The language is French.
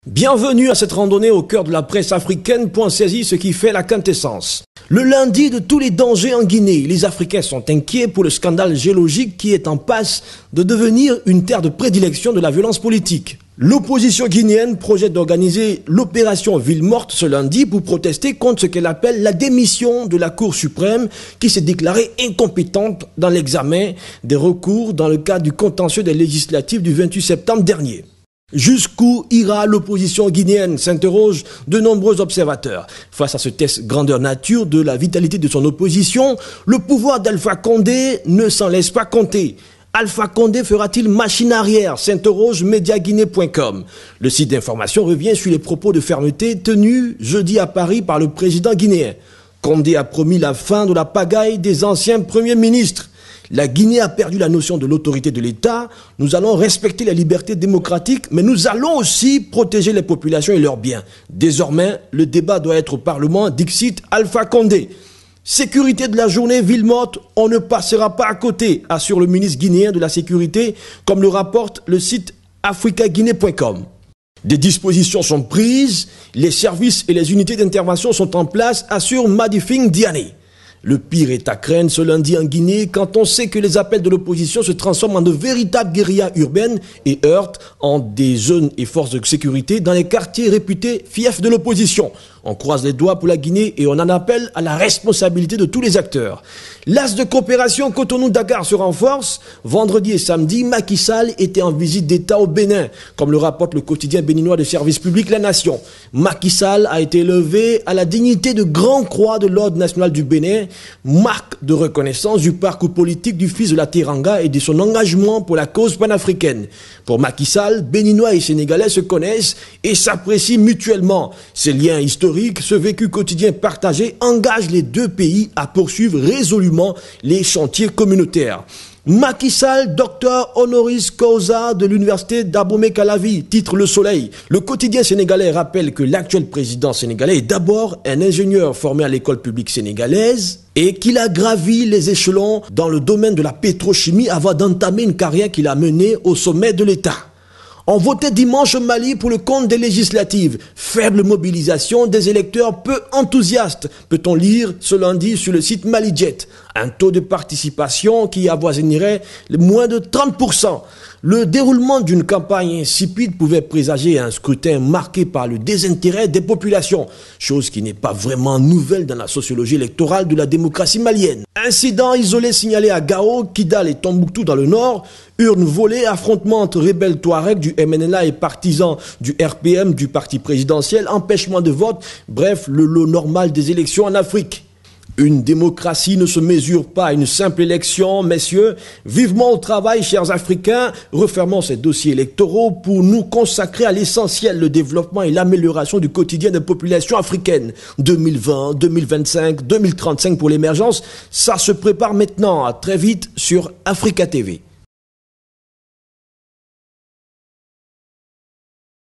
Bienvenue à cette randonnée au cœur de la presse africaine, point saisi, ce qui fait la quintessence. Le lundi de tous les dangers en Guinée, les Africains sont inquiets pour le scandale géologique qui est en passe de devenir une terre de prédilection de la violence politique. L'opposition guinéenne projette d'organiser l'opération Ville Morte ce lundi pour protester contre ce qu'elle appelle la démission de la Cour suprême qui s'est déclarée incompétente dans l'examen des recours dans le cadre du contentieux des législatives du 28 septembre dernier. Jusqu'où ira l'opposition guinéenne, s'interrogent de nombreux observateurs. Face à ce test grandeur nature de la vitalité de son opposition, le pouvoir d'Alpha Condé ne s'en laisse pas compter. Alpha Condé fera-t-il machine arrière, s'interroge mediaguinée.com. Le site d'information revient sur les propos de fermeté tenus jeudi à Paris par le président guinéen. Condé a promis la fin de la pagaille des anciens premiers ministres. La Guinée a perdu la notion de l'autorité de l'État. Nous allons respecter les libertés démocratiques, mais nous allons aussi protéger les populations et leurs biens. Désormais, le débat doit être au Parlement, dixit Alpha Condé. Sécurité de la journée, ville morte, on ne passera pas à côté, assure le ministre guinéen de la Sécurité, comme le rapporte le site africaguinée.com. Des dispositions sont prises, les services et les unités d'intervention sont en place, assure Madifing Diané. Le pire est à craindre ce lundi en Guinée quand on sait que les appels de l'opposition se transforment en de véritables guérillas urbaines et heurtent en des jeunes et forces de sécurité dans les quartiers réputés fiefs de l'opposition. On croise les doigts pour la Guinée et on en appelle à la responsabilité de tous les acteurs. L'as de coopération Cotonou-Dakar se renforce. Vendredi et samedi, Macky Sall était en visite d'État au Bénin, comme le rapporte le quotidien béninois de service public La Nation. Macky Sall a été élevé à la dignité de Grand Croix de l'Ordre national du Bénin, marque de reconnaissance du parcours politique du fils de la Teranga et de son engagement pour la cause panafricaine. Pour Macky Sall, Béninois et Sénégalais se connaissent et s'apprécient mutuellement. Ces liens historiques, ce vécu quotidien partagé engage les deux pays à poursuivre résolument les chantiers communautaires. Macky Sall, docteur honoris causa de l'université d'Abomey-Calavi, titre Le Soleil. Le quotidien sénégalais rappelle que l'actuel président sénégalais est d'abord un ingénieur formé à l'école publique sénégalaise et qu'il a gravi les échelons dans le domaine de la pétrochimie avant d'entamer une carrière qu'il a menée au sommet de l'État. On votait dimanche au Mali pour le compte des législatives. Faible mobilisation des électeurs peu enthousiastes, peut-on lire ce lundi sur le site Malijet. Un taux de participation qui avoisinerait moins de 30%. Le déroulement d'une campagne insipide pouvait présager un scrutin marqué par le désintérêt des populations, chose qui n'est pas vraiment nouvelle dans la sociologie électorale de la démocratie malienne. Incident isolé signalé à Gao, Kidal et Tombouctou dans le nord, urnes volées, affrontements entre rebelles Touareg du MNLA et partisans du RPM du parti présidentiel, empêchement de vote, bref, le lot normal des élections en Afrique. Une démocratie ne se mesure pas à une simple élection, messieurs. Vivement au travail, chers Africains, refermons ces dossiers électoraux pour nous consacrer à l'essentiel, le développement et l'amélioration du quotidien des populations africaines. 2020, 2025, 2035 pour l'émergence, ça se prépare maintenant. À très vite sur Africa TV.